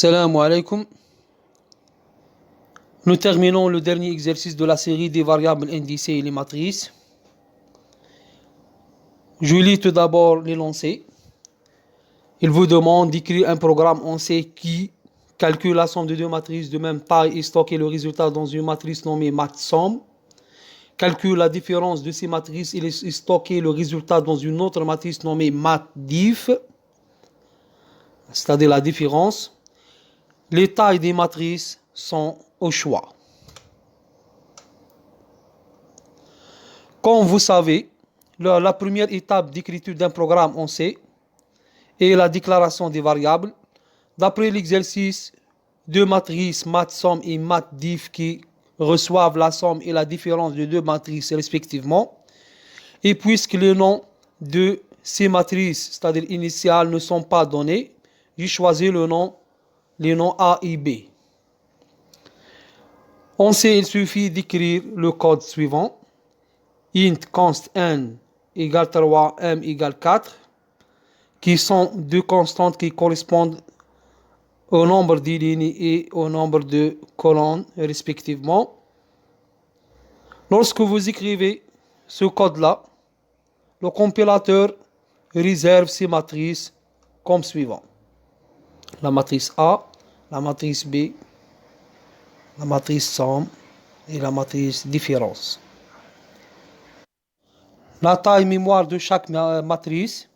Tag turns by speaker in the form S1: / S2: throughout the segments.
S1: Salam alaikum. Nous terminons le dernier exercice de la série des variables indicées et les matrices. Je lis tout d'abord l'énoncé. Il vous demande d'écrire un programme en C qui calcule la somme de deux matrices de même taille et stocker le résultat dans une matrice nommée mathSum. Calcule la différence de ces matrices et stocker le résultat dans une autre matrice nommée mathdiff, c'est-à-dire la différence. Les tailles des matrices sont au choix. Comme vous savez, la première étape d'écriture d'un programme en C est la déclaration des variables. D'après l'exercice, deux matrices mathSum et mathdiff qui reçoivent la somme et la différence de deux matrices respectivement. Et puisque les noms de ces matrices, c'est-à-dire initiales, ne sont pas donnés, j'ai choisi les noms A et B. En C, il suffit d'écrire le code suivant. Int const n égale 3, m égale 4, qui sont deux constantes qui correspondent au nombre de lignes et au nombre de colonnes respectivement. Lorsque vous écrivez ce code-là, le compilateur réserve ces matrices comme suivant. La matrice A, la matrice B, la matrice somme et la matrice différence. La taille mémoire de chaque matrice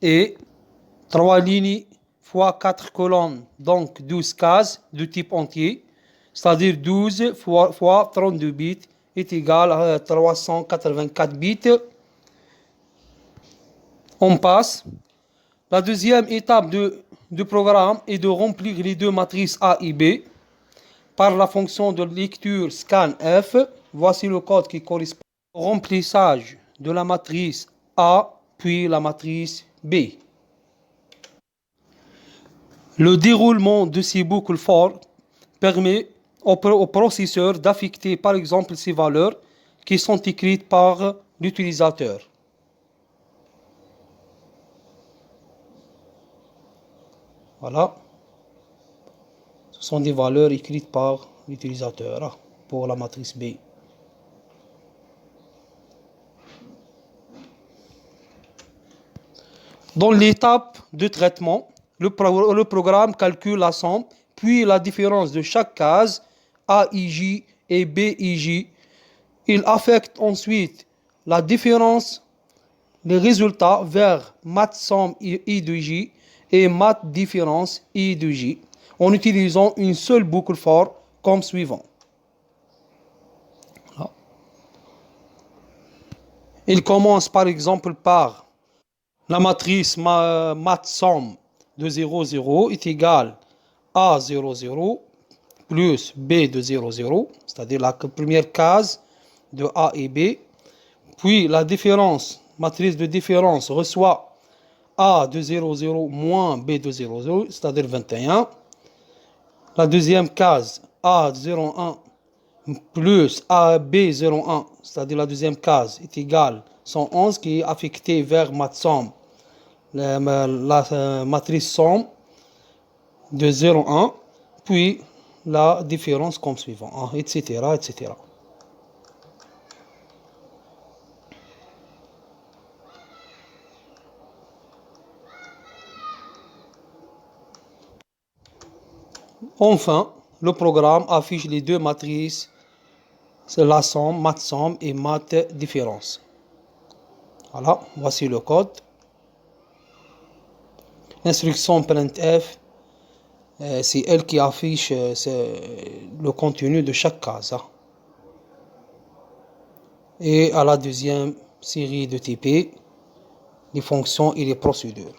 S1: est 3 lignes fois 4 colonnes, donc 12 cases de type entier, c'est-à-dire 12 fois 32 bits est égal à 384 bits. On passe. La deuxième étape du programme est de remplir les deux matrices A et B par la fonction de lecture scanf. Voici le code qui correspond au remplissage de la matrice A puis la matrice B. Le déroulement de ces boucles for permet au processeur d'affecter par exemple ces valeurs qui sont écrites par l'utilisateur. Voilà. Ce sont des valeurs écrites par l'utilisateur pour la matrice B. Dans l'étape de traitement, le programme calcule la somme, puis la différence de chaque case, AIJ et BIJ. Il affecte ensuite la différence, les résultats vers mathSum I de J et mathDifference I de J en utilisant une seule boucle for comme suivant. Voilà. Il commence par exemple par la matrice mathSum de 0, 0 est égale à 0, 0 plus B de 0, 0, c'est-à-dire la première case de A et B. Puis la différence, matrice de différence reçoit A de 0, 0 moins B de 0, 0, c'est-à-dire 21. La deuxième case, A de 0, 1 plus AB 0, 1, c'est-à-dire la deuxième case, est égale 111 qui est affectée vers mathSum, la matrice somme de 0, 1, puis la différence comme suivant, etc., etc. Enfin, le programme affiche les deux matrices, c'est la somme, mathSum et mathDifference. Voilà, voici le code. L'instruction printf, c'est elle qui affiche le contenu de chaque case. Et à la deuxième série de TP, les fonctions et les procédures.